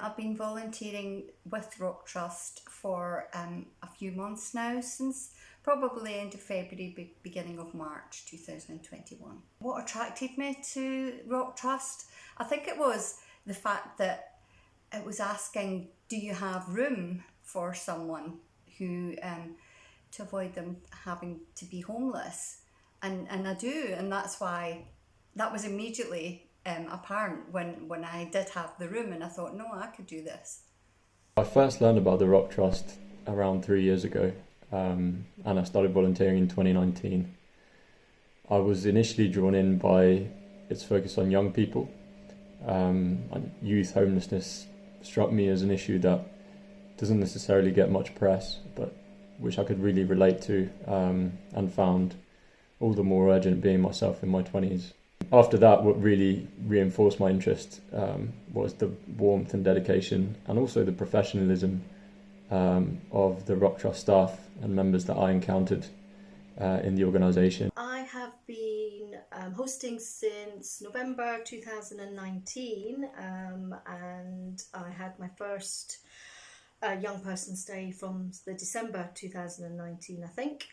I've been volunteering with Rock Trust for a few months now, since probably end of February, beginning of March 2021. What attracted me to Rock Trust? I think it was the fact that it was asking, do you have room for someone who, to avoid them having to be homeless? And I do, and that's why that was immediately apparent when I did have the room, and I thought, no, I could do this. I first learned about the Rock Trust around 3 years ago, and I started volunteering in 2019. I was initially drawn in by its focus on young people. Youth homelessness struck me as an issue that doesn't necessarily get much press, but which I could really relate to, and found all the more urgent being myself in my 20s. After that, what really reinforced my interest was the warmth and dedication, and also the professionalism of the Rock Trust staff and members that I encountered in the organisation. I have been hosting since November 2019, and I had my first young person stay from the December 2019, I think.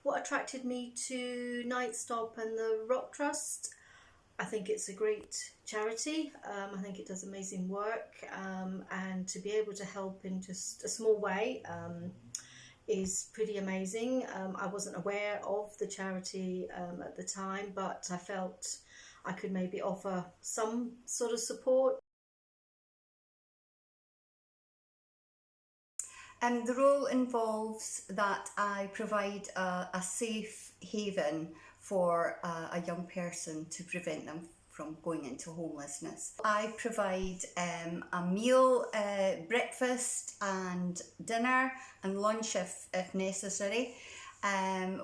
What attracted me to Nightstop and the Rock Trust? I think it's a great charity. I think it does amazing work, and to be able to help in just a small way is pretty amazing. I wasn't aware of the charity at the time, but I felt I could maybe offer some sort of support. The role involves that I provide a safe haven for a young person to prevent them from going into homelessness. I provide a meal, breakfast and dinner and lunch if necessary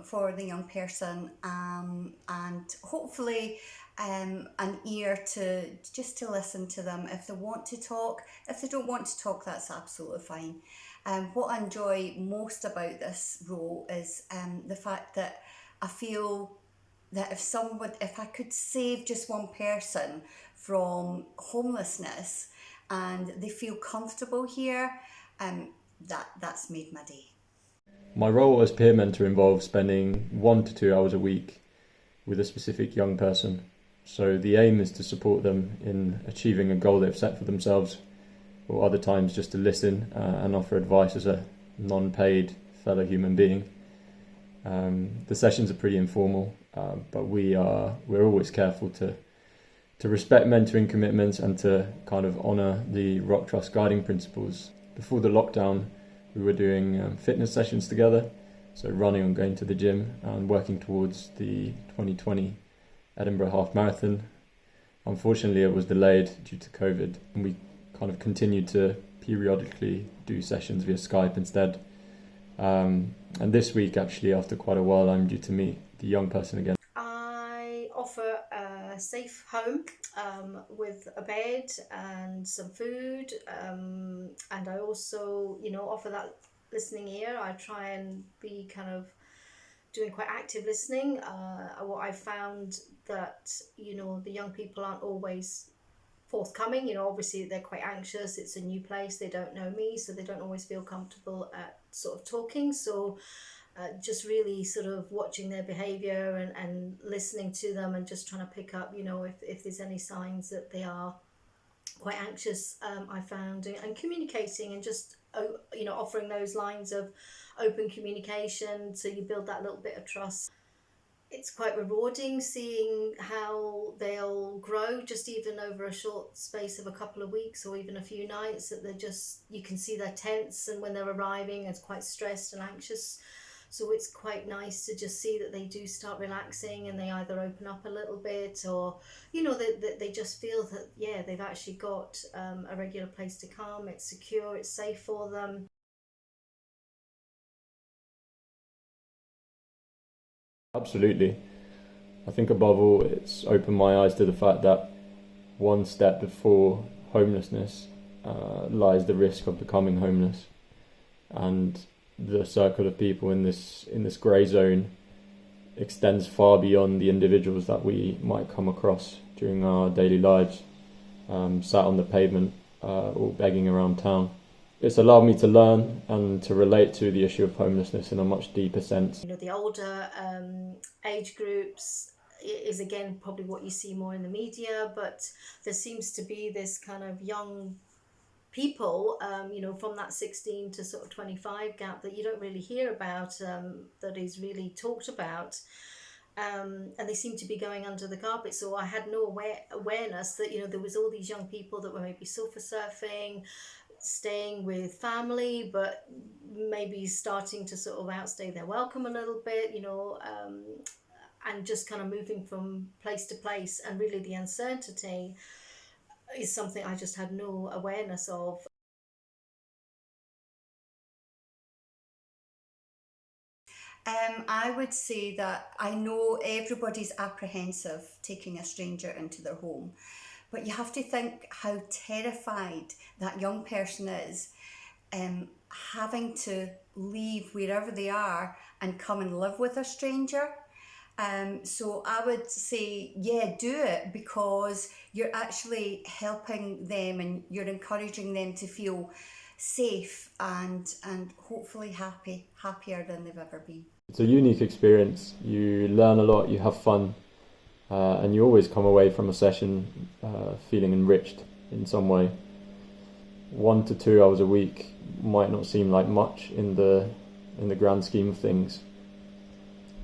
for the young person, and hopefully an ear to just to listen to them if they want to talk. If they don't want to talk, that's absolutely fine. What I enjoy most about this role is the fact that I feel that if I could save just one person from homelessness and they feel comfortable here, that's made my day. My role as peer mentor involves spending 1 to 2 hours a week with a specific young person. So the aim is to support them in achieving a goal they've set for themselves, or other times just to listen and offer advice as a non-paid fellow human being. The sessions are pretty informal, but we're always careful to respect mentoring commitments and to kind of honour the Rock Trust guiding principles. Before the lockdown, we were doing fitness sessions together, so running and going to the gym and working towards the 2020 Edinburgh Half Marathon. Unfortunately, it was delayed due to COVID, and we kind of continued to periodically do sessions via Skype instead. And this week, actually, after quite a while, I'm due to meet the young person again. I offer a safe home with a bed and some food, and I also, offer that listening ear. I try and be kind of doing quite active listening. What I found that, the young people aren't always forthcoming. Obviously they're quite anxious, it's a new place, they don't know me, so they don't always feel comfortable at sort of talking. So just really sort of watching their behaviour and listening to them, and just trying to pick up, if there's any signs that they are quite anxious, I found, and communicating and just offering those lines of open communication, so you build that little bit of trust. It's quite rewarding seeing how they'll grow, just even over a short space of a couple of weeks or even a few nights, that you can see they're tense, and when they're arriving it's quite stressed and anxious. So it's quite nice to just see that they do start relaxing, and they either open up a little bit, or they just feel that they've actually got a regular place to come, it's secure, it's safe for them. Absolutely. I think above all, it's opened my eyes to the fact that one step before homelessness lies the risk of becoming homeless, and the circle of people in this grey zone extends far beyond the individuals that we might come across during our daily lives, sat on the pavement all begging around town. It's allowed me to learn and to relate to the issue of homelessness in a much deeper sense. You know, the older age groups is again probably what you see more in the media, but there seems to be this kind of young people, you know, from that 16 to sort of 25 gap that you don't really hear about, that is really talked about. And they seem to be going under the carpet. So I had no awareness that, you know, there was all these young people that were maybe sofa surfing, staying with family, but maybe starting to sort of outstay their welcome a little bit, you know, and just kind of moving from place to place. And really the uncertainty is something I just had no awareness of. I would say that I know everybody's apprehensive taking a stranger into their home, but you have to think how terrified that young person is, having to leave wherever they are and come and live with a stranger. So I would say, yeah, do it, because you're actually helping them and you're encouraging them to feel safe and hopefully happier than they've ever been. It's a unique experience. You learn a lot, you have fun, and you always come away from a session feeling enriched in some way. 1 to 2 hours a week might not seem like much in the grand scheme of things,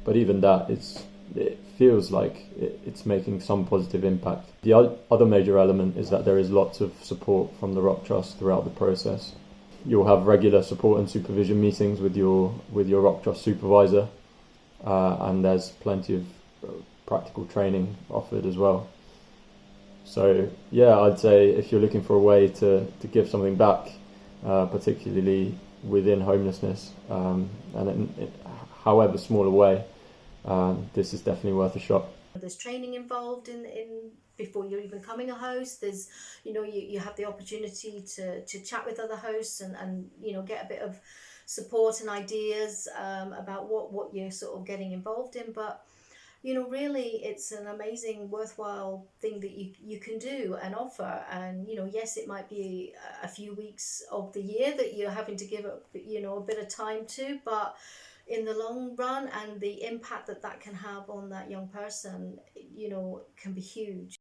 but even that, it feels like it's making some positive impact. The other major element is that there is lots of support from the Rock Trust throughout the process. You'll have regular support and supervision meetings with your Rock Trust supervisor, and there's plenty of practical training offered as well. So yeah, I'd say if you're looking for a way to give something back, particularly within homelessness, and in however small a way, this is definitely worth a shot. There's training involved in before you're even becoming a host. There's, you know, you have the opportunity to chat with other hosts and you know, get a bit of support and ideas about what you're sort of getting involved in. But you know, really, it's an amazing, worthwhile thing that you can do and offer. And you know, yes, it might be a few weeks of the year that you're having to give up, you know, a bit of time to, but in the long run, and the impact that can have on that young person, you know, can be huge.